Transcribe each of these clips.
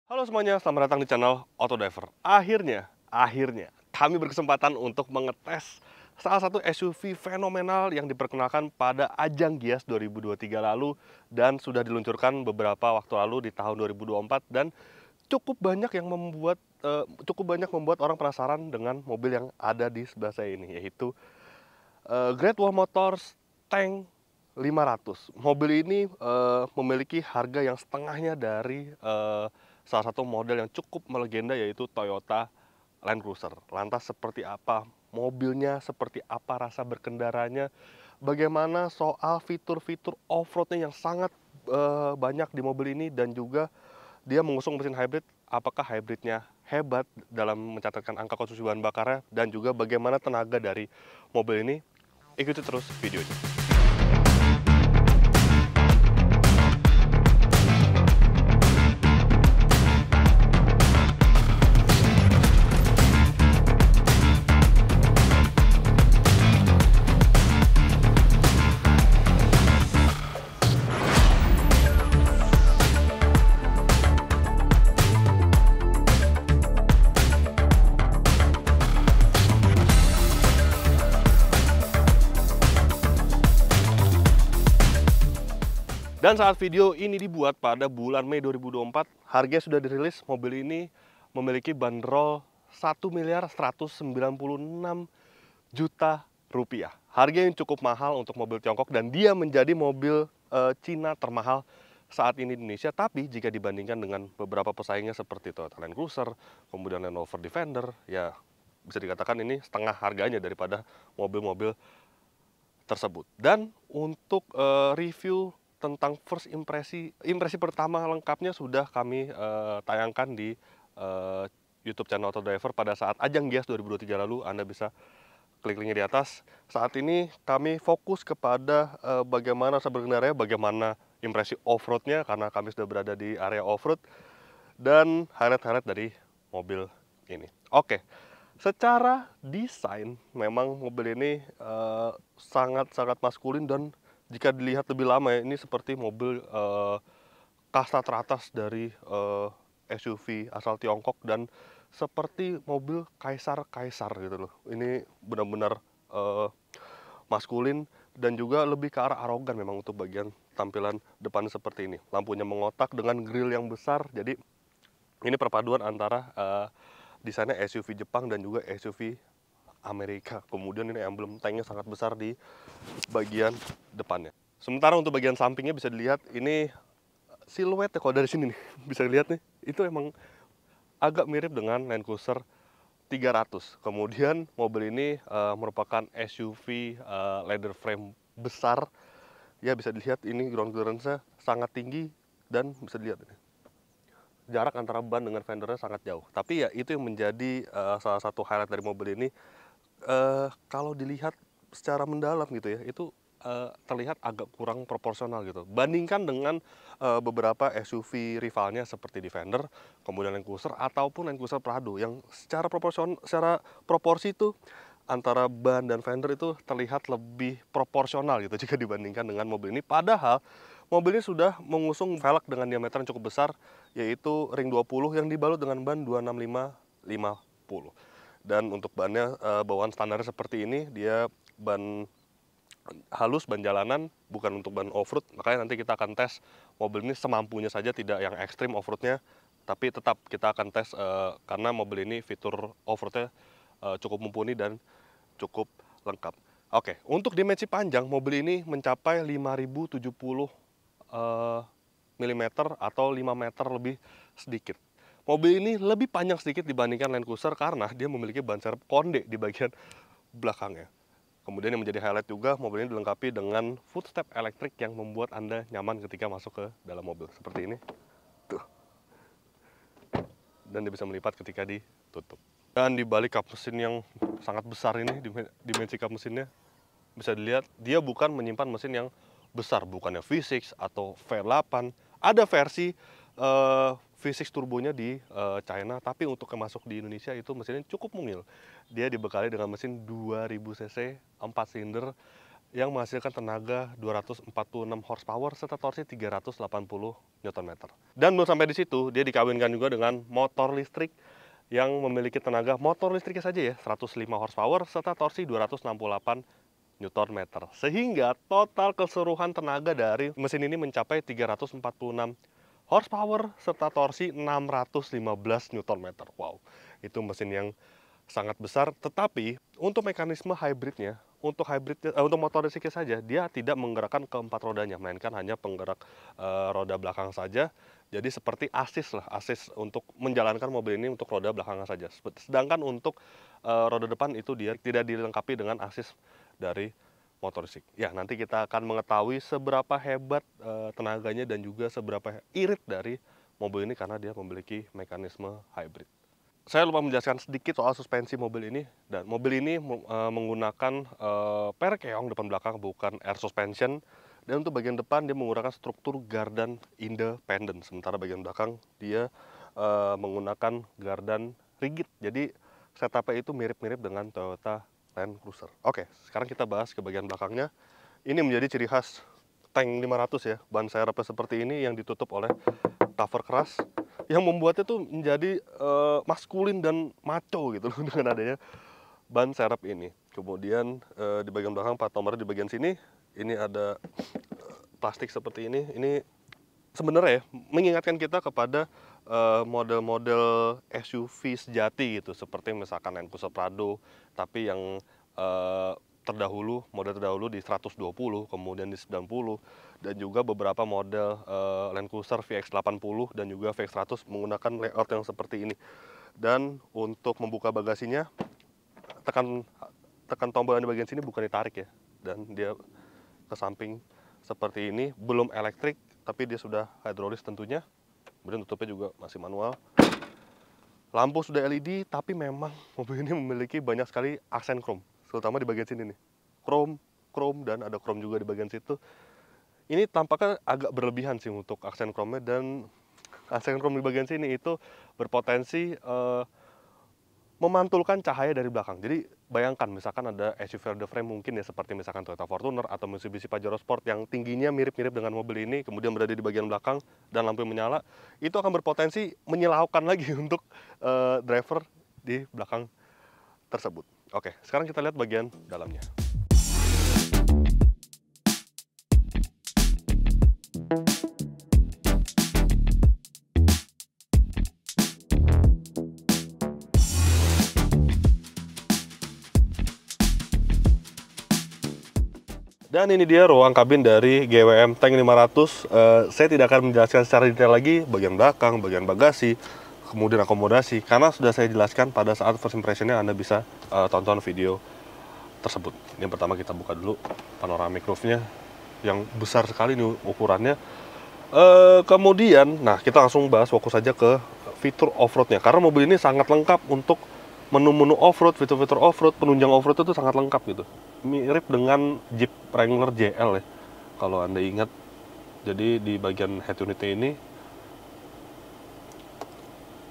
Halo semuanya, selamat datang di channel Autodiver. Akhirnya, kami berkesempatan untuk mengetes salah satu SUV fenomenal yang diperkenalkan pada ajang Gias 2023 lalu dan sudah diluncurkan beberapa waktu lalu di tahun 2024 dan cukup banyak membuat orang penasaran dengan mobil yang ada di sebelah saya ini, yaitu Great Wall Motors Tank 500. Mobil ini memiliki harga yang setengahnya dari salah satu model yang cukup melegenda, yaitu Toyota Land Cruiser. Lantas seperti apa mobilnya, seperti apa rasa berkendaranya, bagaimana soal fitur-fitur off-roadnya yang sangat banyak di mobil ini, dan juga dia mengusung mesin hybrid. Apakah hybridnya hebat dalam mencatatkan angka konsumsi bahan bakarnya, dan juga bagaimana tenaga dari mobil ini. Ikuti terus videonya. Dan saat video ini dibuat pada bulan Mei 2024, harganya sudah dirilis. Mobil ini memiliki bandrol 1.196 juta rupiah. Harga yang cukup mahal untuk mobil Tiongkok, dan dia menjadi mobil Cina termahal saat ini di Indonesia. Tapi jika dibandingkan dengan beberapa pesaingnya seperti Toyota Land Cruiser, kemudian Land Rover Defender, ya bisa dikatakan ini setengah harganya daripada mobil-mobil tersebut. Dan untuk review tentang impresi pertama lengkapnya sudah kami tayangkan di YouTube channel Autodiver pada saat ajang Gias 2023 lalu. Anda bisa klik linknya di atas. Saat ini kami fokus kepada bagaimana sebenarnya, bagaimana impresi off-roadnya, karena kami sudah berada di area off-road, dan highlight-highlight dari mobil ini. Oke, secara desain memang mobil ini sangat-sangat maskulin, dan jika dilihat lebih lama ya, ini seperti mobil kasta teratas dari SUV asal Tiongkok, dan seperti mobil kaisar-kaisar gitu loh. Ini benar-benar maskulin dan juga lebih ke arah arogan memang untuk bagian tampilan depan seperti ini. Lampunya mengotak dengan grill yang besar, jadi ini perpaduan antara desainnya SUV Jepang dan juga SUV Amerika. Kemudian ini emblem tanknya sangat besar di bagian depannya. Sementara untuk bagian sampingnya bisa dilihat, ini siluetnya kalau dari sini nih bisa dilihat nih, itu emang agak mirip dengan Land Cruiser 300. Kemudian mobil ini merupakan SUV leather frame besar. Ya bisa dilihat ini ground clearance-nya sangat tinggi, dan bisa dilihat ini, jarak antara ban dengan fendernya sangat jauh. Tapi ya itu yang menjadi salah satu highlight dari mobil ini. Kalau dilihat secara mendalam gitu ya, itu terlihat agak kurang proporsional gitu. Bandingkan dengan beberapa SUV rivalnya seperti Defender, kemudian Land Cruiser ataupun Land Cruiser Prado, yang secara proporsi itu antara ban dan fender itu terlihat lebih proporsional gitu jika dibandingkan dengan mobil ini. Padahal mobil ini sudah mengusung velg dengan diameter yang cukup besar, yaitu ring 20 yang dibalut dengan ban 265/50. Dan untuk bannya bawaan standarnya seperti ini, dia ban halus, ban jalanan, bukan untuk ban off-road. Makanya nanti kita akan tes mobil ini semampunya saja, tidak yang ekstrim off-roadnya, tapi tetap kita akan tes karena mobil ini fitur off-roadnya cukup mumpuni dan cukup lengkap. Oke, untuk dimensi panjang mobil ini mencapai 5070 mm atau 5 meter lebih sedikit. Mobil ini lebih panjang sedikit dibandingkan Land Cruiser karena dia memiliki ban serep konde di bagian belakangnya. Kemudian yang menjadi highlight juga, mobil ini dilengkapi dengan footstep elektrik yang membuat Anda nyaman ketika masuk ke dalam mobil. Seperti ini. Tuh. Dan dia bisa melipat ketika ditutup. Dan di balik kap mesin yang sangat besar ini, dimensi kap mesinnya, bisa dilihat dia bukan menyimpan mesin yang besar, bukannya V6 atau V8. Ada versi V6 turbonya di China, tapi untuk masuk di Indonesia itu mesinnya cukup mungil. Dia dibekali dengan mesin 2000 cc 4 silinder yang menghasilkan tenaga 246 horsepower serta torsi 380 Nm. Dan belum sampai di situ, dia dikawinkan juga dengan motor listrik yang memiliki tenaga motor listriknya saja ya 105 horsepower serta torsi 268 Nm. Sehingga total keseluruhan tenaga dari mesin ini mencapai 346 horsepower serta torsi 615 Nm. Wow, itu mesin yang sangat besar, tetapi untuk mekanisme hybridnya, untuk motor listriknya saja, dia tidak menggerakkan keempat rodanya, melainkan hanya penggerak roda belakang saja. Jadi seperti asis untuk menjalankan mobil ini untuk roda belakang saja. Sedangkan untuk roda depan itu dia tidak dilengkapi dengan asis dari motor listrik. Ya, nanti kita akan mengetahui seberapa hebat tenaganya dan juga seberapa irit dari mobil ini karena dia memiliki mekanisme hybrid. Saya lupa menjelaskan sedikit soal suspensi mobil ini, dan mobil ini menggunakan per keong depan belakang, bukan air suspension. Dan untuk bagian depan dia menggunakan struktur gardan independen, sementara bagian belakang dia menggunakan gardan rigid. Jadi setupnya itu mirip-mirip dengan Toyota Land Cruiser. Oke, sekarang kita bahas ke bagian belakangnya. Ini menjadi ciri khas Tank 500 ya, ban serepnya seperti ini yang ditutup oleh cover keras yang membuatnya tuh menjadi maskulin dan maco gitu loh dengan adanya ban serep ini. Kemudian di bagian belakang plat nomornya di bagian sini, ini ada plastik seperti ini. Ini sebenarnya ya, mengingatkan kita kepada model-model SUV sejati gitu, seperti misalkan Land Cruiser Prado, tapi yang model terdahulu di 120, kemudian di 90, dan juga beberapa model Land Cruiser VX80 dan juga VX100 menggunakan layout yang seperti ini. Dan untuk membuka bagasinya, tekan tombol yang di bagian sini bukan ditarik ya, dan dia ke samping seperti ini. Belum elektrik, tapi dia sudah hidrolis tentunya. Kemudian tutupnya juga masih manual. Lampu sudah LED, tapi memang mobil ini memiliki banyak sekali aksen chrome, terutama di bagian sini nih. Chrome, dan ada chrome juga di bagian situ. Ini tampaknya agak berlebihan sih untuk aksen chrome-nya, dan aksen chrome di bagian sini itu berpotensi memantulkan cahaya dari belakang. Jadi bayangkan misalkan ada SUV the frame mungkin ya, seperti misalkan Toyota Fortuner atau Mitsubishi Pajero Sport yang tingginya mirip-mirip dengan mobil ini, kemudian berada di bagian belakang dan lampu menyala, itu akan berpotensi menyilaukan lagi untuk driver di belakang tersebut. Oke, sekarang kita lihat bagian dalamnya. Dan ini dia ruang kabin dari GWM Tank 500. Saya tidak akan menjelaskan secara detail lagi bagian belakang, bagian bagasi, kemudian akomodasi, karena sudah saya jelaskan pada saat first impressionnya. Anda bisa tonton video tersebut. Ini pertama kita buka dulu panoramic roof-nya yang besar sekali nih ukurannya. Kemudian, nah kita langsung bahas, fokus saja ke fitur off-road-nya, karena mobil ini sangat lengkap untuk menu-menu off-road, fitur-fitur off-road, penunjang off-road itu sangat lengkap gitu. Mirip dengan Jeep Wrangler JL ya, kalau Anda ingat. Jadi di bagian head unitnya ini,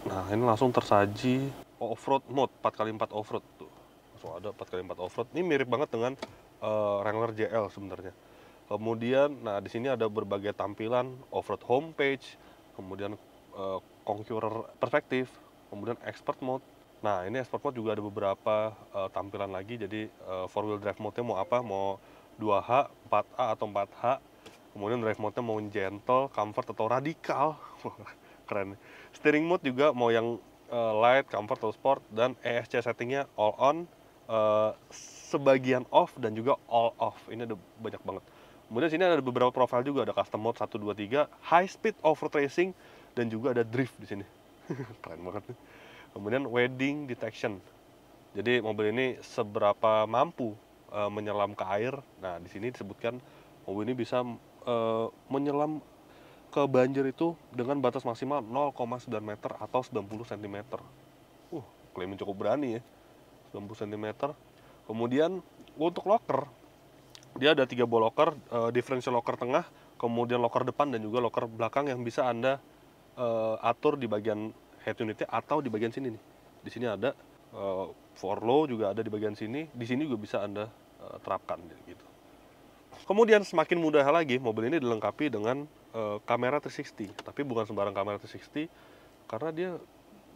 nah ini langsung tersaji off-road mode 4x4 off-road tuh. Langsung ada 4x4 off-road. Ini mirip banget dengan Wrangler JL sebenarnya. Kemudian, nah di sini ada berbagai tampilan off-road homepage, kemudian conqueror perspektif, kemudian expert mode. Nah ini expert mode juga ada beberapa tampilan lagi. Jadi 4-wheel drive mode-nya mau apa, mau 2H, 4A atau 4H. Kemudian drive mode-nya mau gentle, comfort atau radikal. Keren. Steering mode juga mau yang light, comfort atau sport. Dan ESC settingnya all on, sebagian off, dan juga all off. Ini ada banyak banget. Kemudian sini ada beberapa profil juga, ada custom mode 1, 2, 3, high speed off-road racing, dan juga ada drift di sini. Keren banget nih. Kemudian wedding detection. Jadi mobil ini seberapa mampu menyelam ke air. Nah, di sini disebutkan mobil ini bisa menyelam ke banjir itu dengan batas maksimal 0,9 meter atau 90 cm. Klaimnya cukup berani ya. 90 cm. Kemudian untuk locker, dia ada 3 buah locker, differential locker tengah, kemudian locker depan, dan juga locker belakang yang bisa Anda atur di bagian head unitnya atau di bagian sini nih. Di sini ada for low juga ada di bagian sini. Di sini juga bisa Anda terapkan gitu. Kemudian semakin mudah lagi, mobil ini dilengkapi dengan kamera 360, tapi bukan sembarang kamera 360, karena dia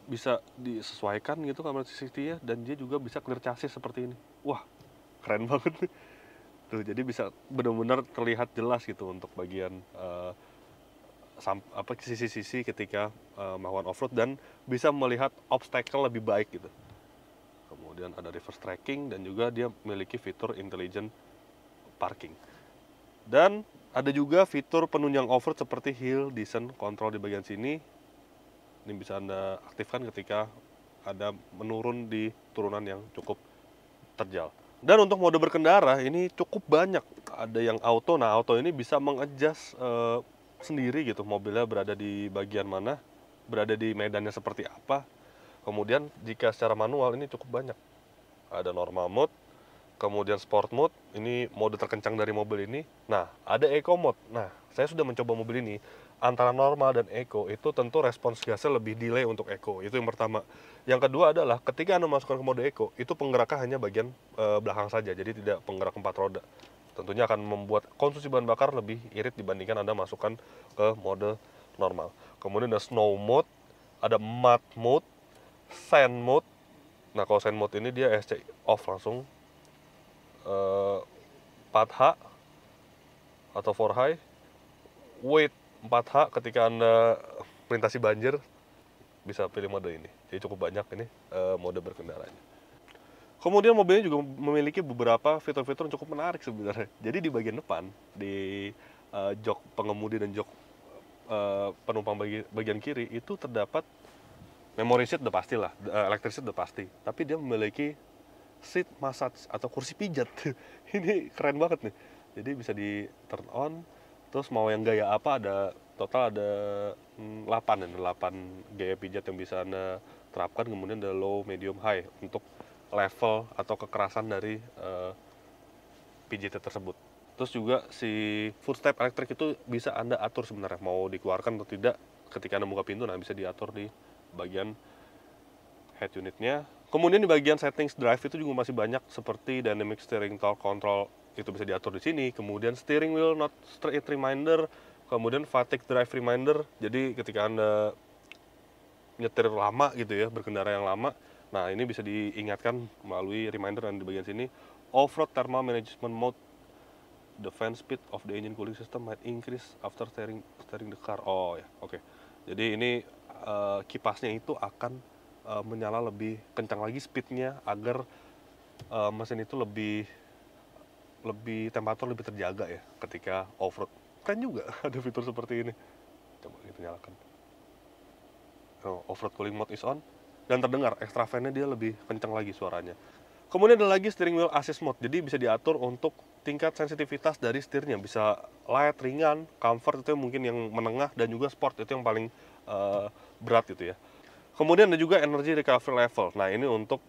bisa disesuaikan gitu kamera 360-nya, dan dia juga bisa clear chassis seperti ini. Wah, keren banget nih. Tuh, jadi bisa benar-benar terlihat jelas gitu untuk bagian sisi-sisi ketika melakukan off-road, dan bisa melihat obstacle lebih baik gitu. Kemudian ada reverse tracking, dan juga dia memiliki fitur intelligent parking. Dan ada juga fitur penunjang off-road seperti hill descent control di bagian sini. Ini bisa Anda aktifkan ketika ada menurun di turunan yang cukup terjal. Dan untuk mode berkendara ini cukup banyak. Ada yang auto. Nah, auto ini bisa mengadjust sendiri gitu, mobilnya berada di bagian mana, berada di medannya seperti apa. Kemudian jika secara manual ini cukup banyak. Ada normal mode, kemudian sport mode, ini mode terkencang dari mobil ini. Nah, ada eco mode. Nah, saya sudah mencoba mobil ini. Antara normal dan eco itu tentu respons gasnya lebih delay untuk eco. Itu yang pertama. Yang kedua adalah ketika Anda masukkan ke mode eco, itu penggeraknya hanya bagian belakang saja, jadi tidak penggerak 4 roda. Tentunya akan membuat konsumsi bahan bakar lebih irit dibandingkan Anda masukkan ke mode normal. Kemudian ada snow mode, ada mud mode, sand mode. Nah, kalau sand mode ini dia SC off langsung, 4H atau 4High, weight 4H ketika Anda melintasi banjir bisa pilih mode ini. Jadi cukup banyak ini mode berkendaranya. Kemudian mobilnya juga memiliki beberapa fitur-fitur yang cukup menarik sebenarnya. Jadi di bagian depan, di jok pengemudi dan jok penumpang bagian kiri itu terdapat memory seat, udah pasti lah, electric seat udah pasti. Tapi dia memiliki seat massage atau kursi pijat. Ini keren banget nih. Jadi bisa di turn on, terus mau yang gaya apa, ada total ada 8 gaya pijat yang bisa Anda terapkan. Kemudian ada low, medium, high untuk level atau kekerasan dari pijat tersebut. Terus juga si footstep elektrik itu bisa Anda atur sebenarnya, mau dikeluarkan atau tidak ketika Anda buka pintu. Nah, bisa diatur di bagian head unitnya. Kemudian di bagian settings drive itu juga masih banyak, seperti dynamic steering torque control, itu bisa diatur di sini. Kemudian steering wheel not straight reminder, kemudian fatigue drive reminder. Jadi ketika Anda nyetir lama gitu ya, berkendara yang lama, nah ini bisa diingatkan melalui reminder yang di bagian sini. Off-road thermal management mode, the fan speed of the engine cooling system might increase after steering the car. Oh ya, oke. Jadi ini kipasnya itu akan menyala lebih kencang lagi speednya, agar mesin itu lebih temperatur lebih terjaga ya ketika off-road. Keren juga ada fitur seperti ini. Coba kita nyalakan. Off-road cooling mode is on, dan terdengar extra fan-nya dia lebih kencang lagi suaranya. Kemudian ada lagi steering wheel assist mode, jadi bisa diatur untuk tingkat sensitivitas dari setirnya, bisa light, ringan, comfort itu mungkin yang menengah, dan juga sport itu yang paling berat gitu ya. Kemudian ada juga energy recovery level. Nah, ini untuk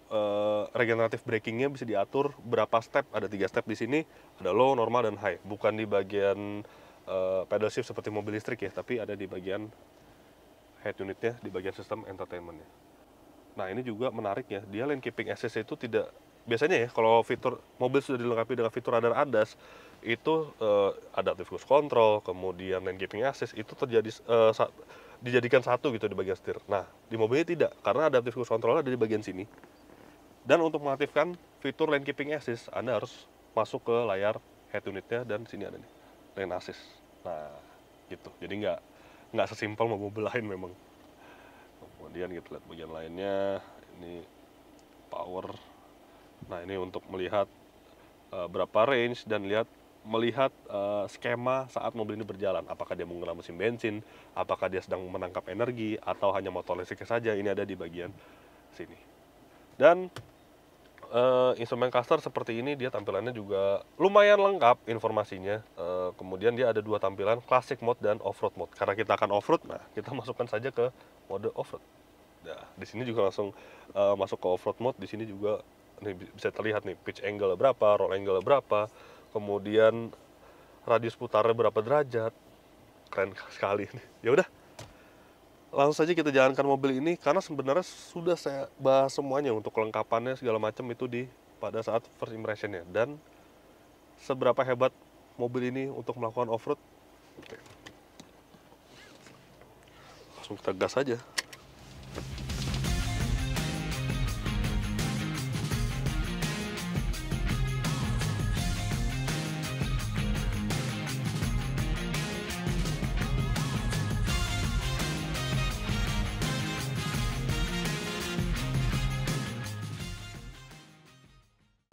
regenerative braking-nya bisa diatur berapa step, ada 3 step di sini, ada low, normal, dan high. Bukan di bagian pedal shift seperti mobil listrik ya, tapi ada di bagian head unitnya, di bagian sistem entertainment-nya. Nah, ini juga menarik ya, dia lane keeping assist itu tidak, biasanya ya kalau fitur mobil sudah dilengkapi dengan fitur radar ADAS itu adaptive cruise control, kemudian lane keeping assist itu dijadikan satu gitu di bagian setir. Nah, di mobil ini tidak, karena adaptive cruise control ada di bagian sini. Dan untuk mengaktifkan fitur lane keeping assist, Anda harus masuk ke layar head unitnya, dan sini ada nih lane assist. Nah, gitu. Jadi nggak sesimpel mobil lain memang. Kemudian kita lihat bagian lainnya, ini power. Nah, ini untuk melihat berapa range, dan melihat skema saat mobil ini berjalan. Apakah dia menggunakan mesin bensin, apakah dia sedang menangkap energi, atau hanya motor listrik saja. Ini ada di bagian sini. Dan instrumen cluster seperti ini, dia tampilannya juga lumayan lengkap informasinya. Kemudian dia ada 2 tampilan, classic mode dan off-road mode. Karena kita akan off-road, nah kita masukkan saja ke mode off-road. Nah, di sini juga langsung masuk ke off-road mode. Di sini juga nih bisa terlihat nih pitch angle berapa, roll angle berapa, kemudian radius putarnya berapa derajat. Keren sekali nih. Ya udah, langsung saja kita jalankan mobil ini, karena sebenarnya sudah saya bahas semuanya untuk kelengkapannya segala macam itu pada saat first impressionnya, dan seberapa hebat mobil ini untuk melakukan off-road. Oke. Langsung kita gas aja.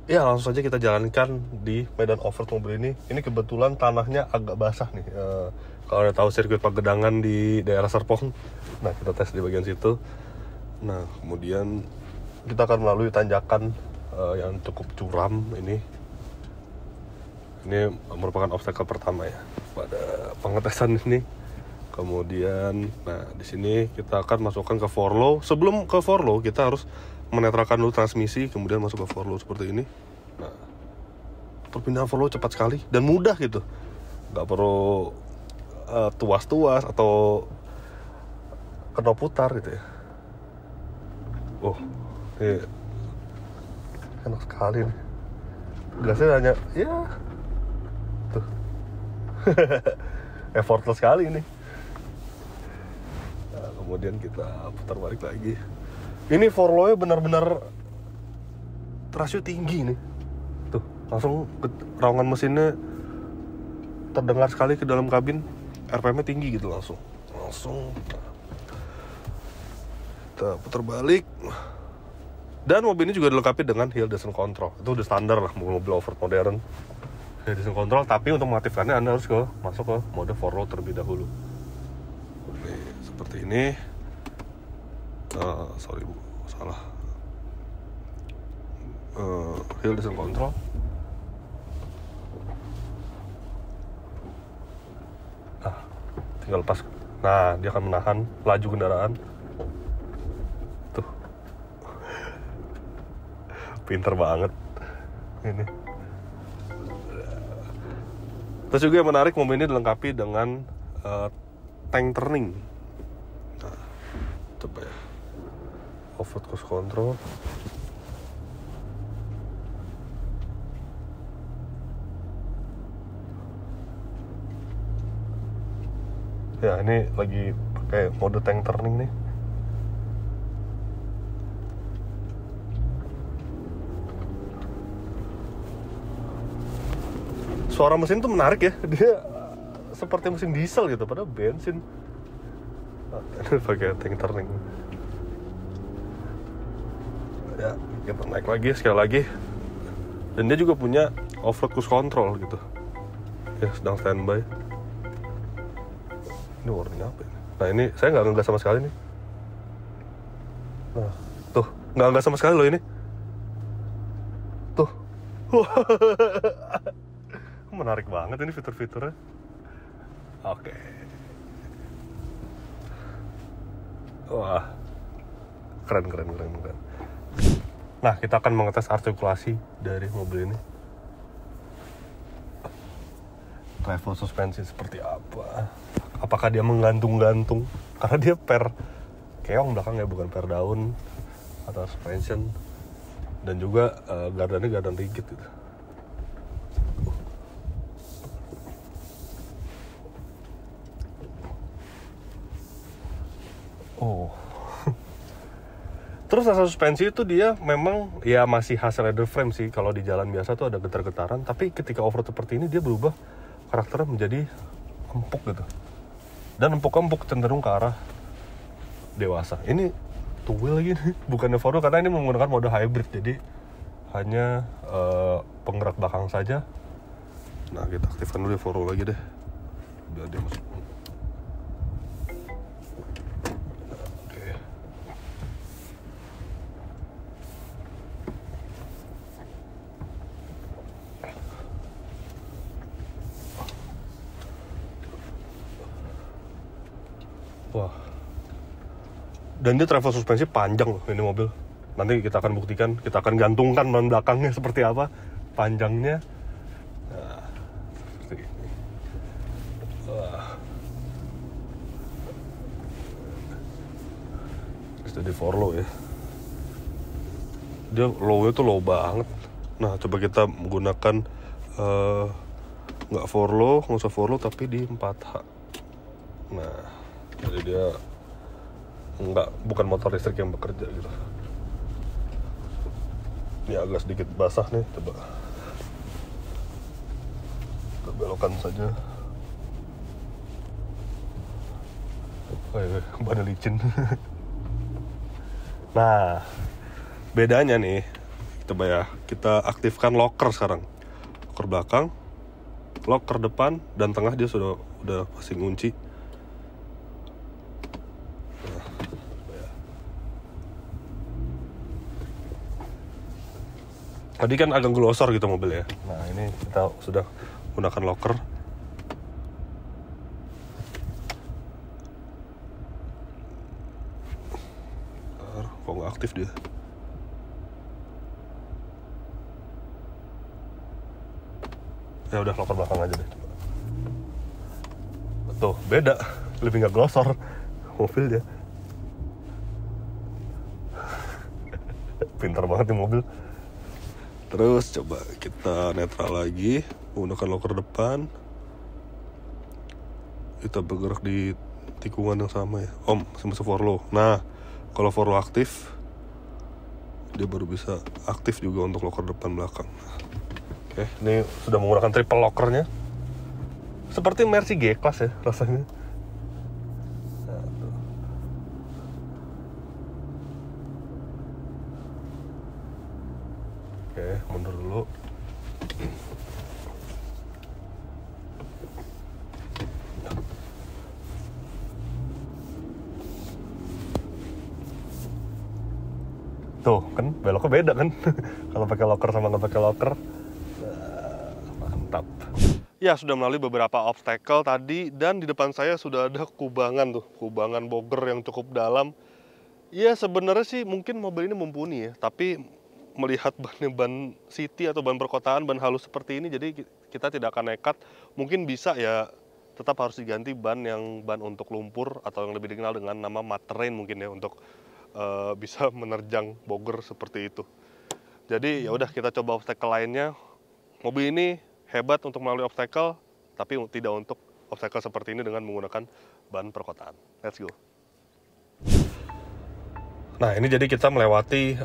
Ya, langsung saja kita jalankan di medan off-road mobil ini. Ini kebetulan tanahnya agak basah nih. Kalau Anda tahu sirkuit Pagedangan di daerah Serpong, nah kita tes di bagian situ. Nah, kemudian kita akan melalui tanjakan yang cukup curam ini. Ini merupakan obstacle pertama ya pada pengetesan ini. Kemudian, nah di sini kita akan masukkan ke forlow. Sebelum ke forlow, kita harus menetralkan dulu transmisi, kemudian masuk ke forlow seperti ini. Nah, perpindahan forlow cepat sekali dan mudah gitu, nggak perlu tuas-tuas atau knop putar gitu ya. Oh, ini enak sekali nih. Gasnya hanya, ya, tuh, effortless sekali ini. Nah, kemudian kita putar balik lagi. Ini forlow-nya benar-benar rasio tinggi nih. Tuh, langsung raungan mesinnya terdengar sekali ke dalam kabin. RPM-nya tinggi gitu langsung. Kita putar balik. Dan mobil ini juga dilengkapi dengan hill descent control. Itu udah standar lah mobil off-road modern. Hill descent control, tapi untuk mengaktifkannya Anda harus masuk ke mode forlow terlebih dahulu. Oke, seperti ini. Sorry bu, salah. Hill descent control. Nah, tinggal lepas. Nah, dia akan menahan laju kendaraan. Tuh, pinter banget ini. Terus juga yang menarik, mobil ini dilengkapi dengan tank turning. Nah, coba ya. Off-road cruise control. Ya, ini lagi pakai mode tank turning nih. Suara mesin tuh menarik ya. Dia seperti mesin diesel gitu, padahal bensin. Nah, ini pakai tank turning. Ya, kita naik lagi sekali lagi. Dan dia juga punya off-road cruise control gitu. Ya, sedang standby. Ini warning apa ini? Nah, ini saya nggak ngegas sama sekali nih. Nah, tuh, nggak ngegas sama sekali loh ini. Tuh. Menarik banget ini fitur-fiturnya. Oke. Wah. Keren. Nah, kita akan mengetes artikulasi dari mobil ini. Travel suspensi seperti apa? Apakah dia menggantung-gantung? Karena dia per keong belakangnya, bukan per daun atau suspension. Dan juga gardannya gardan rigid gitu. Oh. Terus rasa suspensi itu dia memang ya masih hasil leather frame sih. Kalau di jalan biasa tuh ada getar-getaran, tapi ketika off-road seperti ini dia berubah karakternya menjadi empuk gitu. Dan empuk-empuk cenderung ke arah dewasa. Ini two wheel lagi nih, bukannya four wheel, karena ini menggunakan mode hybrid. Jadi hanya penggerak belakang saja. Nah, kita aktifkan dulu four wheel lagi deh, biar dia masuk. Wah. Dan dia travel suspensi panjang loh ini mobil. Nanti kita akan buktikan, kita akan gantungkan ban belakangnya seperti apa panjangnya. Nah, seperti ini. Wah. Jadi for low ya. Dia low-nya tuh low banget. Nah, coba kita menggunakan nggak for low tapi di 4H. Nah, jadi dia bukan motor listrik yang bekerja gitu. Ini agak sedikit basah nih, coba kita belokkan saja. Ban licin. Nah, bedanya nih, coba ya, kita aktifkan locker sekarang. Locker belakang, locker depan, dan tengah dia udah pasti ngunci. Nah, ya. Tadi kan agak glosor gitu mobil ya. Nah, ini kita sudah gunakan locker. Kok nggak aktif dia? Ya udah, locker belakang aja deh. Tuh, beda, lebih nggak glosor mobil dia. Pintar banget nih mobil. Terus coba kita netral lagi, menggunakan locker depan. Kita bergerak di tikungan yang sama ya. Masih for low. Nah, kalau for low aktif, dia baru bisa aktif juga untuk locker depan belakang. Oke, ini sudah menggunakan triple lockernya. Seperti Mercy G-Class ya rasanya. Oke, mundur dulu. Tuh kan beloknya beda kan. Kalau pakai locker sama nggak pakai locker. Mantap. Ya, sudah melalui beberapa obstacle tadi, dan di depan saya sudah ada kubangan boger yang cukup dalam. Ya sebenarnya sih mungkin mobil ini mumpuni ya, tapi melihat ban city atau ban perkotaan, ban halus seperti ini, jadi kita tidak akan nekat. Mungkin bisa ya, tetap harus diganti ban untuk lumpur, atau yang lebih dikenal dengan nama mud terrain mungkin ya, untuk bisa menerjang boger seperti itu. Jadi ya udah, kita coba obstacle lainnya. Mobil ini hebat untuk melalui obstacle, tapi tidak untuk obstacle seperti ini dengan menggunakan ban perkotaan. Let's go. Nah, ini jadi kita melewati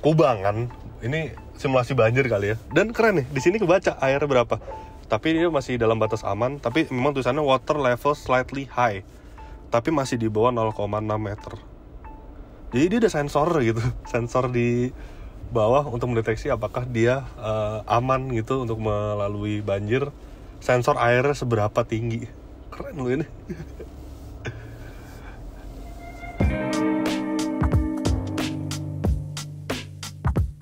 kubangan. Ini simulasi banjir kali ya. Dan keren nih, di sini kebaca airnya berapa. Tapi dia masih dalam batas aman. Tapi memang tulisannya water level slightly high. Tapi masih di bawah 0,6 meter. Jadi dia ada sensor gitu, sensor di bawah untuk mendeteksi apakah dia aman gitu untuk melalui banjir. Sensor airnya seberapa tinggi. Keren loh ini.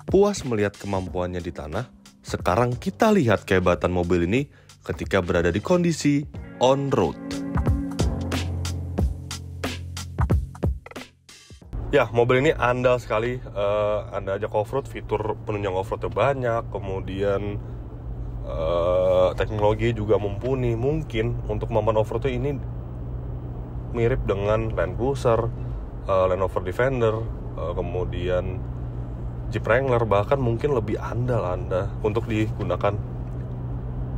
Puas melihat kemampuannya di tanah, sekarang kita lihat kehebatan mobil ini ketika berada di kondisi on-road. Ya, mobil ini andal sekali. Anda ajak off-road, fitur penunjang off-roadnya banyak, kemudian teknologi juga mumpuni. Mungkin untuk kemampuan off-roadnya ini mirip dengan Land Cruiser, Land Rover Defender, kemudian Jeep Wrangler, bahkan mungkin lebih andal Anda untuk digunakan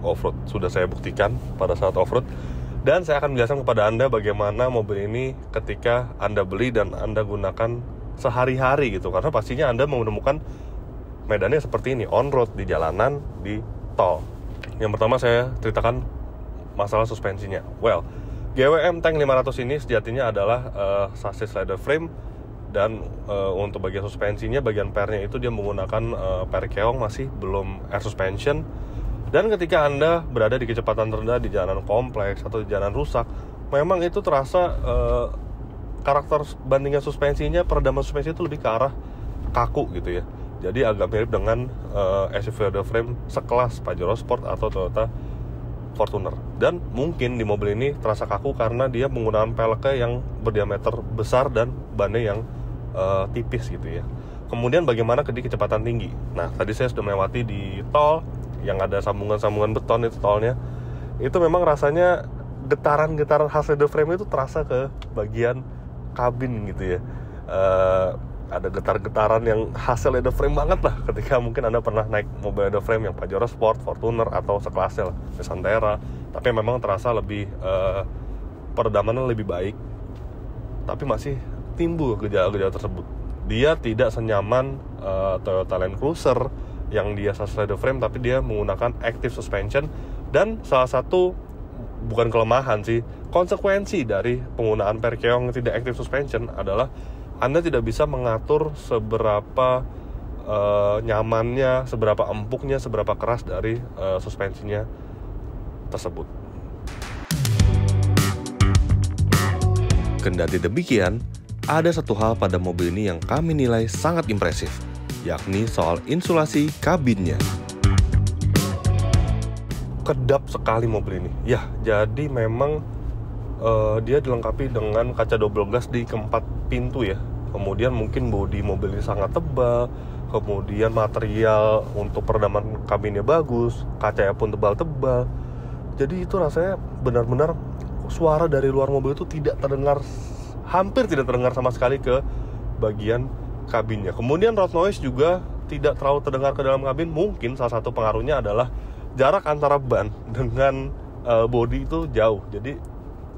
off-road. Sudah saya buktikan pada saat off-road. Dan saya akan menjelaskan kepada Anda bagaimana mobil ini ketika Anda beli dan Anda gunakan sehari-hari gitu. Karena pastinya Anda menemukan medannya seperti ini, on-road, di jalanan, di tol. Yang pertama saya ceritakan masalah suspensinya. Well, GWM Tank 500 ini sejatinya adalah sasis leather frame. Dan untuk bagian suspensinya, bagian pernya itu dia menggunakan per keong, masih belum air suspension. Dan ketika Anda berada di kecepatan rendah di jalanan kompleks atau di jalan rusak, memang itu terasa karakter bandingan suspensinya, peredaman suspensi itu lebih ke arah kaku gitu ya. Jadi agak mirip dengan SUV leather frame sekelas Pajero Sport atau Toyota Fortuner. Dan mungkin di mobil ini terasa kaku karena dia menggunakan peleknya yang berdiameter besar dan bannya yang tipis gitu ya. Kemudian bagaimana di kecepatan tinggi. Nah, tadi saya sudah melewati di tol yang ada sambungan-sambungan beton itu tolnya. Itu memang rasanya getaran-getaran khas leather frame itu terasa ke bagian kabin gitu ya. ada getar-getaran yang hasil leather frame banget lah ketika mungkin Anda pernah naik mobil leather frame yang Pajero Sport, Fortuner atau sekelasnya lah, Santera. Tapi memang terasa lebih peredamannya lebih baik. Tapi masih timbul gejala-gejala tersebut. Dia tidak senyaman Toyota Land Cruiser yang dia leather frame, tapi dia menggunakan active suspension. Dan salah satu, bukan kelemahan sih, konsekuensi dari penggunaan Percheong yang tidak active suspension adalah Anda tidak bisa mengatur seberapa nyamannya, seberapa empuknya, seberapa keras dari suspensinya tersebut. Kendati demikian, ada satu hal pada mobil ini yang kami nilai sangat impresif, yakni soal insulasi kabinnya. Kedap sekali mobil ini. Ya, jadi memang dia dilengkapi dengan kaca double glass di keempat pintu ya. Kemudian mungkin bodi mobil ini sangat tebal, kemudian material untuk peredaman kabinnya bagus, kacanya pun tebal-tebal. Jadi itu rasanya benar-benar suara dari luar mobil itu tidak terdengar, hampir tidak terdengar sama sekali ke bagian kabinnya. Kemudian road noise juga tidak terlalu terdengar ke dalam kabin. Mungkin salah satu pengaruhnya adalah jarak antara ban dengan bodi itu jauh. Jadi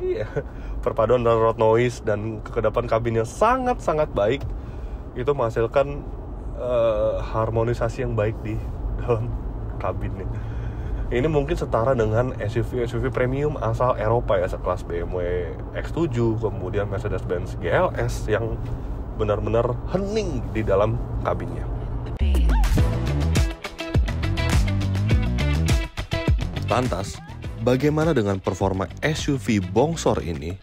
iya, perpaduan antara road noise dan kekedapan kabin yang sangat-sangat baik itu menghasilkan harmonisasi yang baik di dalam kabinnya. Ini mungkin setara dengan SUV premium asal Eropa ya, sekelas BMW X7, kemudian Mercedes-Benz GLS yang benar-benar hening di dalam kabinnya. Lantas, bagaimana dengan performa SUV bongsor ini?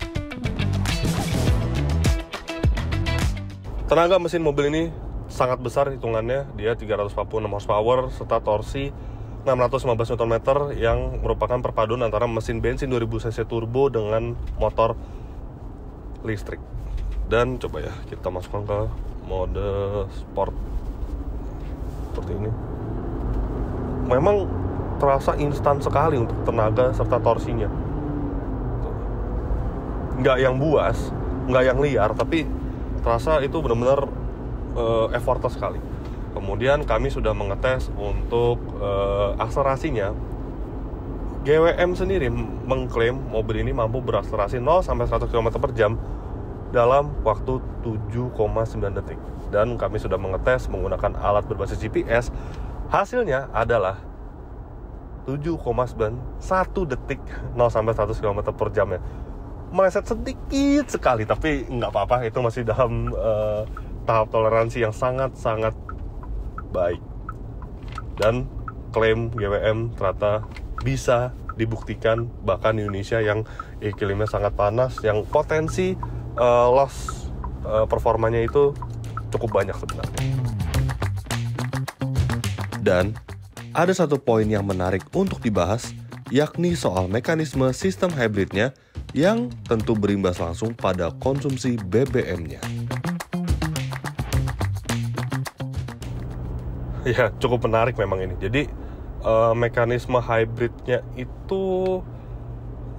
Tenaga mesin mobil ini sangat besar hitungannya. Dia 346 horsepower serta torsi 615 Nm yang merupakan perpaduan antara mesin bensin 2000 cc turbo dengan motor listrik. Dan coba ya kita masukkan ke mode sport seperti ini. Memang terasa instan sekali untuk tenaga serta torsinya. Nggak yang buas, nggak yang liar, tapi terasa itu benar-benar effortless sekali. Kemudian kami sudah mengetes untuk akselerasinya. GWM sendiri mengklaim mobil ini mampu berakselerasi 0 sampai 100 km per jam dalam waktu 7,9 detik. Dan kami sudah mengetes menggunakan alat berbasis GPS. Hasilnya adalah 7,91 detik 0 sampai 100 km per jamnya. Meleset sedikit sekali, tapi nggak apa-apa, itu masih dalam tahap toleransi yang sangat-sangat baik. Dan klaim GWM ternyata bisa dibuktikan bahkan di Indonesia yang iklimnya sangat panas, yang potensi loss performanya itu cukup banyak sebenarnya. Dan ada satu poin yang menarik untuk dibahas, yakni soal mekanisme sistem hybridnya yang tentu berimbas langsung pada konsumsi BBM-nya. Ya, cukup menarik memang ini. Jadi mekanisme hybridnya itu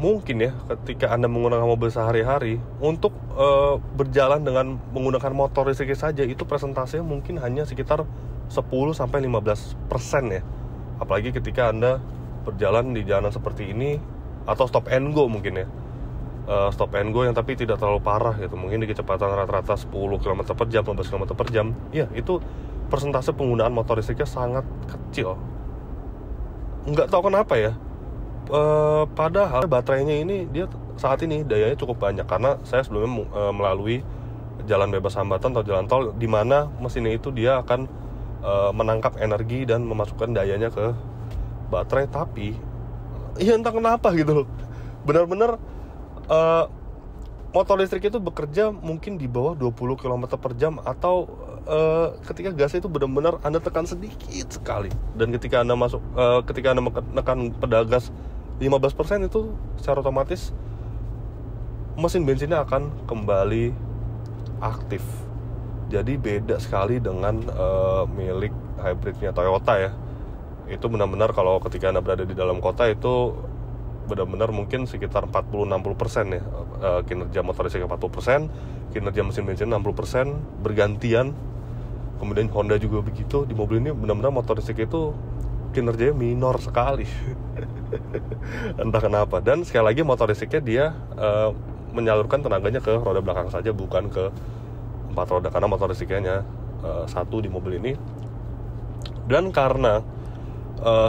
mungkin ya ketika Anda menggunakan mobil sehari-hari untuk berjalan dengan menggunakan motor listrik saja, itu presentasinya mungkin hanya sekitar 10-15% ya. Apalagi ketika Anda berjalan di jalanan seperti ini atau stop and go mungkin ya. Stop and go yang tapi tidak terlalu parah gitu. Mungkin di kecepatan rata-rata 10 km per jam, 15 km per jam. Ya, itu persentase penggunaan motor listriknya sangat kecil. Nggak tahu kenapa ya. Padahal baterainya ini dia saat ini dayanya cukup banyak, karena saya sebelumnya melalui jalan bebas hambatan atau jalan tol di mana mesinnya itu dia akan menangkap energi dan memasukkan dayanya ke baterai. Tapi ya entah kenapa gitu loh, benar-benar motor listrik itu bekerja mungkin di bawah 20 km per jam, atau ketika gasnya itu benar-benar Anda tekan sedikit sekali, dan ketika Anda ketika Anda menekan pedal gas 15% itu secara otomatis mesin bensinnya akan kembali aktif. Jadi beda sekali dengan milik hybridnya Toyota ya. Itu benar-benar kalau ketika Anda berada di dalam kota itu benar-benar mungkin sekitar 40-60% ya kinerja motor listrik 40%. kinerja mesin bensin 60% bergantian. Kemudian Honda juga begitu. Di mobil ini benar-benar motor listrik itu kinerjanya minor sekali. Entah kenapa. Dan sekali lagi motor listriknya dia menyalurkan tenaganya ke roda belakang saja, bukan ke 4 roda, karena motor listriknya satu di mobil ini. Dan karena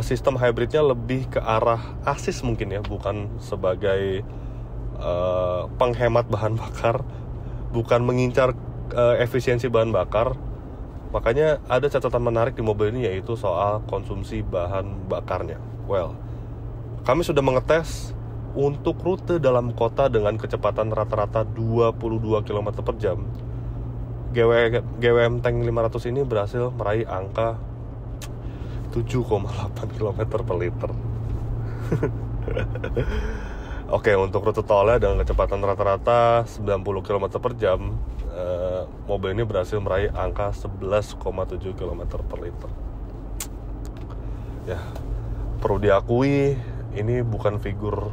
sistem hybridnya lebih ke arah asis mungkin ya, bukan sebagai penghemat bahan bakar, bukan mengincar efisiensi bahan bakar. Makanya ada catatan menarik di mobil ini, yaitu soal konsumsi bahan bakarnya. Well, kami sudah mengetes untuk rute dalam kota dengan kecepatan rata-rata 22 km per jam. GWM Tank 500 ini berhasil meraih angka 7,8 km per liter. Oke, untuk rute tolnya dengan kecepatan rata-rata 90 km per jam, mobil ini berhasil meraih angka 11,7 km per liter. Ya, perlu diakui ini bukan figur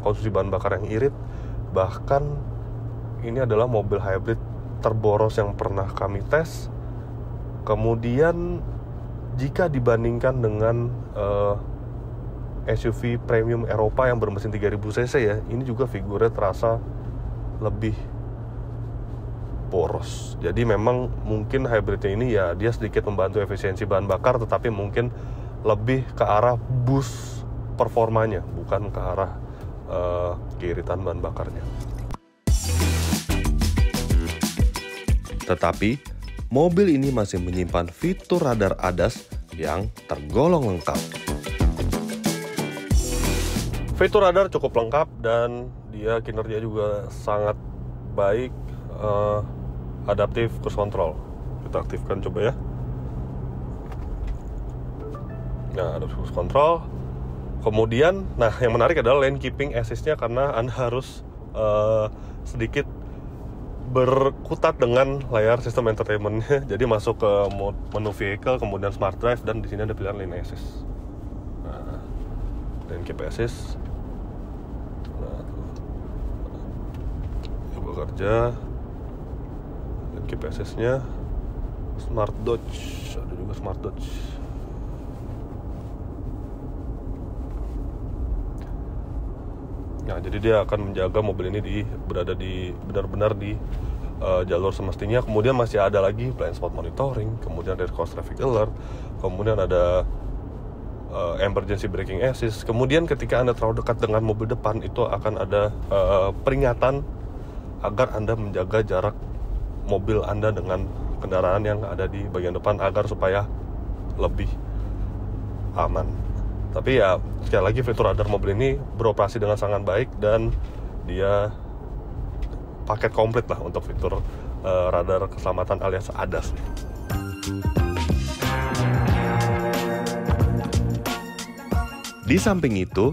konsumsi bahan bakar yang irit. Bahkan ini adalah mobil hybrid terboros yang pernah kami tes. Kemudian jika dibandingkan dengan SUV premium Eropa yang bermesin 3000 cc ya, ini juga figurnya terasa lebih boros. Jadi memang mungkin hybridnya ini ya dia sedikit membantu efisiensi bahan bakar, tetapi mungkin lebih ke arah boost performanya, bukan ke arah keiritan bahan bakarnya. Tetapi mobil ini masih menyimpan fitur radar ADAS yang tergolong lengkap. Fitur radar cukup lengkap dan dia kinerja juga sangat baik. Adaptive Cruise Control kita aktifkan coba ya. Nah, Adaptive Cruise Control. Kemudian, nah yang menarik adalah lane keeping assist-nya, karena Anda harus sedikit berkutat dengan layar sistem entertainment-nya. Jadi masuk ke menu vehicle, kemudian smart drive, dan di sini ada pilihan lane assist. Nah, lane keep assist. Nah, coba kerja. Lane keep assist-nya smart dodge, ada juga smart dodge. Nah, jadi dia akan menjaga mobil ini berada di benar-benar di jalur semestinya. Kemudian masih ada lagi blind spot monitoring, kemudian rear cross traffic alert, kemudian ada emergency braking assist. Kemudian ketika Anda terlalu dekat dengan mobil depan, itu akan ada peringatan agar Anda menjaga jarak mobil Anda dengan kendaraan yang ada di bagian depan, agar supaya lebih aman. Tapi ya sekali lagi fitur radar mobil ini beroperasi dengan sangat baik, dan dia paket komplit lah untuk fitur radar keselamatan alias ADAS. Di samping itu,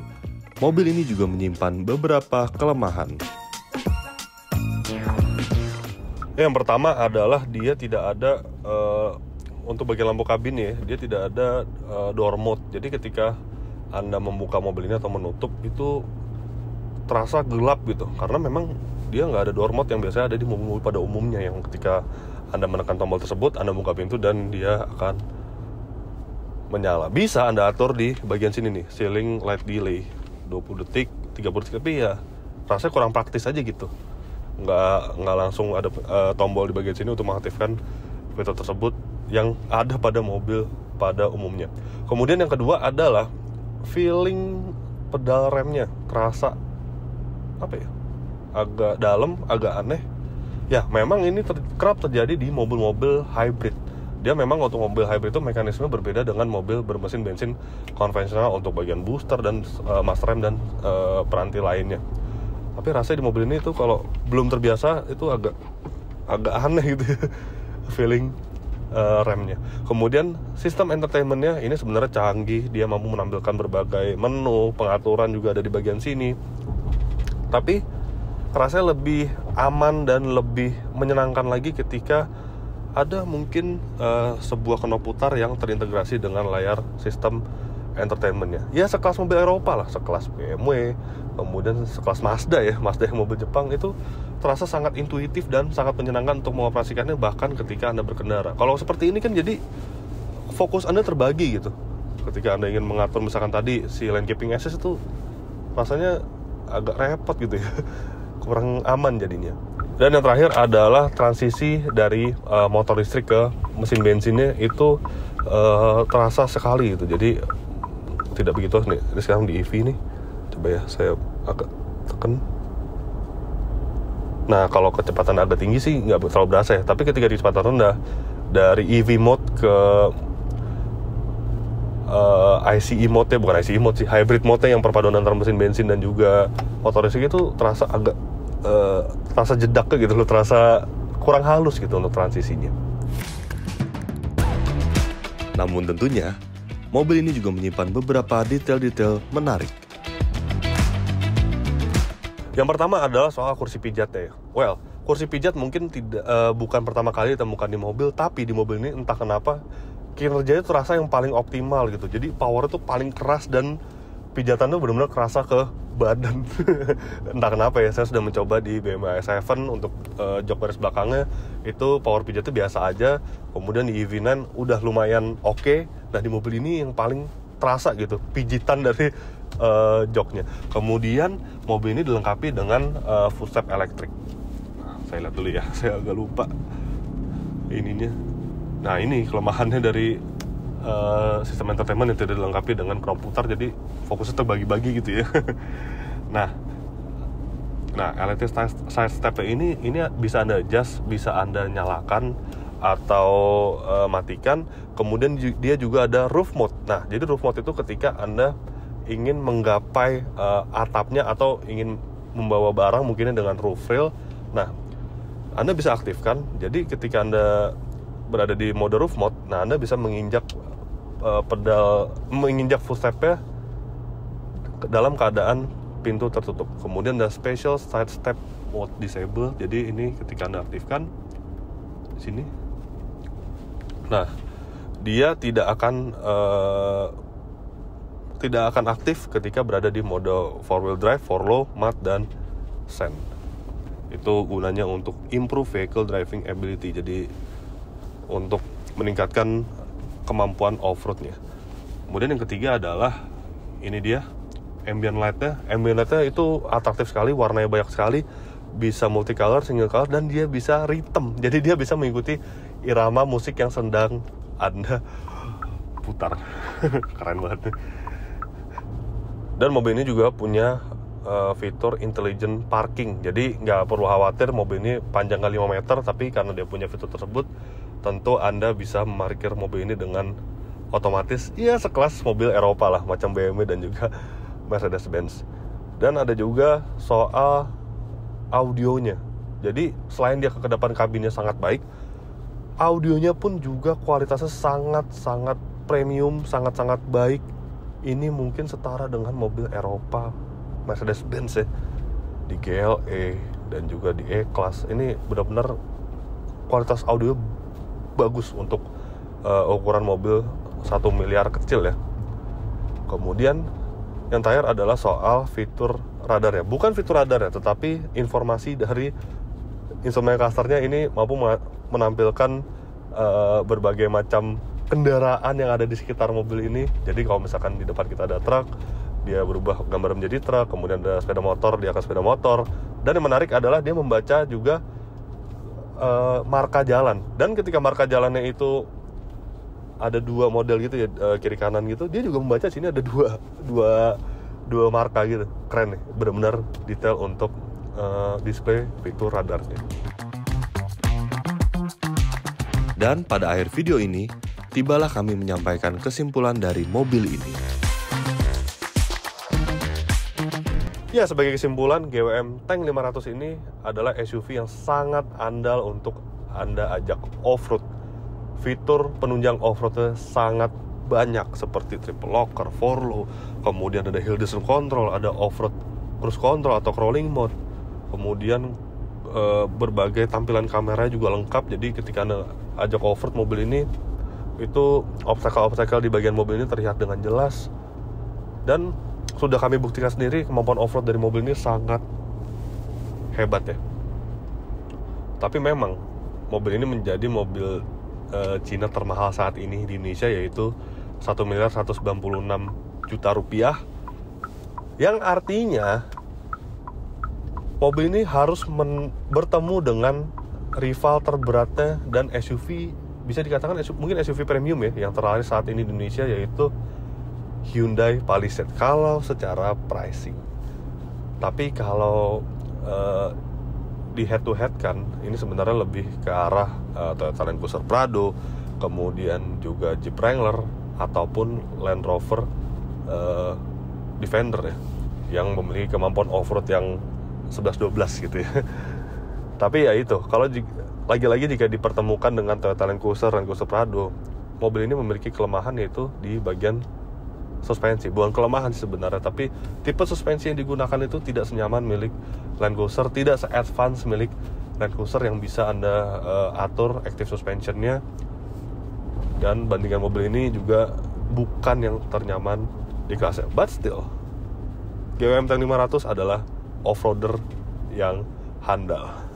mobil ini juga menyimpan beberapa kelemahan. Yang pertama adalah dia tidak ada untuk bagian lampu kabin ya, dia tidak ada door mode. Jadi ketika Anda membuka mobil ini atau menutup, itu terasa gelap gitu, karena memang dia nggak ada door mode yang biasanya ada di mobil-mobil pada umumnya, yang ketika Anda menekan tombol tersebut, Anda buka pintu dan dia akan menyala. Bisa Anda atur di bagian sini nih, ceiling light delay 20 detik, 30 detik, tapi ya rasanya kurang praktis aja gitu. Nggak langsung ada tombol di bagian sini untuk mengaktifkan fitur tersebut yang ada pada mobil pada umumnya. Kemudian yang kedua adalah feeling pedal remnya terasa apa ya, agak dalam, agak aneh. Ya memang ini kerap terjadi di mobil-mobil hybrid. Dia memang untuk mobil hybrid itu mekanisme berbeda dengan mobil bermesin bensin konvensional untuk bagian booster dan master rem dan peranti lainnya. Tapi rasanya di mobil ini tuh kalau belum terbiasa itu agak aneh gitu feeling remnya. Kemudian sistem entertainmentnya ini sebenarnya canggih, dia mampu menampilkan berbagai menu, pengaturan juga ada di bagian sini. Tapi rasanya lebih aman dan lebih menyenangkan lagi ketika ada mungkin sebuah knop putar yang terintegrasi dengan layar sistem entertainmentnya. Ya sekelas mobil Eropa lah, sekelas BMW, kemudian sekelas Mazda ya, Mazda yang mobil Jepang itu terasa sangat intuitif dan sangat menyenangkan untuk mengoperasikannya bahkan ketika Anda berkendara. Kalau seperti ini kan jadi fokus Anda terbagi gitu. Ketika Anda ingin mengatur misalkan tadi si lane keeping assist itu rasanya agak repot gitu ya, kurang aman jadinya. Dan yang terakhir adalah transisi dari motor listrik ke mesin bensinnya itu terasa sekali gitu. Jadi tidak begitu nih. Ini sekarang di EV nih. Coba ya saya agak tekan. Nah kalau kecepatan agak tinggi sih nggak terlalu berasa ya. Tapi ketika di kecepatan rendah dari EV mode ke ICE mode nya, bukan ICE mode sih, hybrid mode nya yang perpaduan antara mesin bensin dan juga motor listrik itu terasa agak terasa jedaknya gitu loh, terasa kurang halus gitu untuk transisinya. Namun tentunya, mobil ini juga menyimpan beberapa detail-detail menarik. Yang pertama adalah soal kursi pijatnya ya. Well, kursi pijat mungkin bukan pertama kali ditemukan di mobil, tapi di mobil ini entah kenapa kinerjanya terasa yang paling optimal gitu. Jadi power itu paling keras dan pijatannya benar-benar kerasa ke badan. Entah kenapa ya, saya sudah mencoba di BMW i7 untuk jok baris belakangnya itu power pijatnya biasa aja. Kemudian di EV9 udah lumayan oke. Nah di mobil ini yang paling terasa gitu pijitan dari joknya. Kemudian mobil ini dilengkapi dengan footstep elektrik. Nah, saya lihat dulu ya, saya agak lupa ininya. Nah ini kelemahannya dari sistem entertainment yang tidak dilengkapi dengan knob putar, jadi fokusnya terbagi-bagi gitu ya. Nah electric side step ini bisa Anda adjust, bisa Anda nyalakan atau matikan. Kemudian dia juga ada roof mode. Nah jadi roof mode itu ketika Anda ingin menggapai atapnya atau ingin membawa barang mungkinnya dengan roof rail. Nah Anda bisa aktifkan. Jadi ketika Anda berada di mode roof mode, nah Anda bisa menginjak menginjak footstep-nya dalam keadaan pintu tertutup. Kemudian ada special side step mode disable. Jadi ini ketika Anda aktifkan di sini, nah dia tidak akan aktif ketika berada di mode 4-wheel drive, 4low, matte, dan sand. Itu gunanya untuk improve vehicle driving ability. Jadi untuk meningkatkan kemampuan off-roadnya. Kemudian yang ketiga adalah ini dia ambient lightnya. Ambient lightnya itu atraktif sekali, warnanya banyak sekali, bisa multicolor, single color, dan dia bisa rhythm. Jadi dia bisa mengikuti irama musik yang sedang Anda putar. Keren banget. Dan mobil ini juga punya fitur intelligent parking. Jadi nggak perlu khawatir mobil ini panjang kali 5 meter, tapi karena dia punya fitur tersebut, tentu Anda bisa memarkir mobil ini dengan otomatis, ya sekelas mobil Eropa lah, macam BMW dan juga Mercedes-Benz. Dan ada juga soal audionya. Jadi selain dia kekedapan kabinnya sangat baik, audionya pun juga kualitasnya sangat-sangat premium, sangat-sangat baik. Ini mungkin setara dengan mobil Eropa Mercedes-Benz ya, di GLE dan juga di E-Class. Ini benar-benar kualitas audio bagus untuk ukuran mobil 1 miliar kecil ya. Kemudian yang terakhir adalah soal fitur radar ya. Bukan fitur radar ya, tetapi informasi dari instrumen clusternya ini mampu menampilkan berbagai macam kendaraan yang ada di sekitar mobil ini. Jadi kalau misalkan di depan kita ada truk, dia berubah gambar menjadi truk. Kemudian ada sepeda motor, dia akan sepeda motor. Dan yang menarik adalah dia membaca juga marka jalan. Dan ketika marka jalannya itu ada 2 model gitu ya, kiri kanan gitu, dia juga membaca sini ada dua marka gitu. Keren nih, benar-benar detail untuk display fitur radarnya. Dan pada akhir video ini, tibalah kami menyampaikan kesimpulan dari mobil ini. Ya, sebagai kesimpulan, GWM Tank 500 ini adalah SUV yang sangat andal untuk Anda ajak off-road. Fitur penunjang off-roadnya sangat banyak, seperti triple locker, 4low, kemudian ada hill descent control, ada off-road cruise control atau crawling mode. Kemudian berbagai tampilan kamera juga lengkap. Jadi ketika Anda ajak off-road mobil ini, itu obstacle-obstacle di bagian mobil ini terlihat dengan jelas. Dan sudah kami buktikan sendiri kemampuan off-road dari mobil ini sangat hebat ya. Tapi memang mobil ini menjadi mobil Cina termahal saat ini di Indonesia, yaitu 1.196 juta rupiah. Yang artinya mobil ini harus bertemu dengan rival terberatnya dan SUV, bisa dikatakan mungkin SUV premium ya, yang terlaris saat ini di Indonesia, yaitu Hyundai Palisade kalau secara pricing. Tapi kalau di head to head kan, ini sebenarnya lebih ke arah Toyota Land Cruiser Prado, kemudian juga Jeep Wrangler ataupun Land Rover Defender ya, yang memiliki kemampuan off-road yang 11-12 gitu ya. Tapi ya itu, kalau lagi-lagi jika dipertemukan dengan Toyota Land Cruiser Prado, mobil ini memiliki kelemahan, yaitu di bagian suspensi. Bukan kelemahan sih sebenarnya, tapi tipe suspensi yang digunakan itu tidak senyaman milik Land Cruiser, tidak se-advance milik Land Cruiser yang bisa Anda atur active suspensionnya. Dan bandingan mobil ini juga bukan yang ternyaman di kelasnya. But still, GWM Tank 500 adalah off-roader yang handal.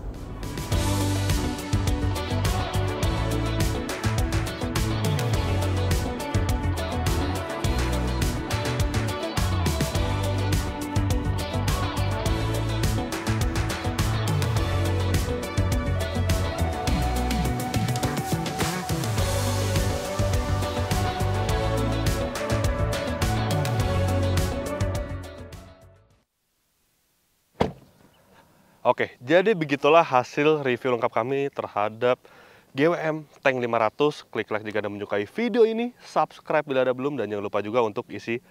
Oke, jadi begitulah hasil review lengkap kami terhadap GWM Tank 500. Klik like jika Anda menyukai video ini, subscribe bila Anda belum, dan jangan lupa juga untuk isi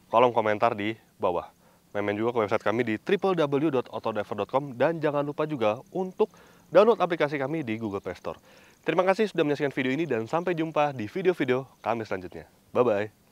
kolom komentar di bawah. Main juga ke website kami di www.autodiver.com, dan jangan lupa juga untuk download aplikasi kami di Google Play Store. Terima kasih sudah menyaksikan video ini, dan sampai jumpa di video-video kami selanjutnya. Bye-bye.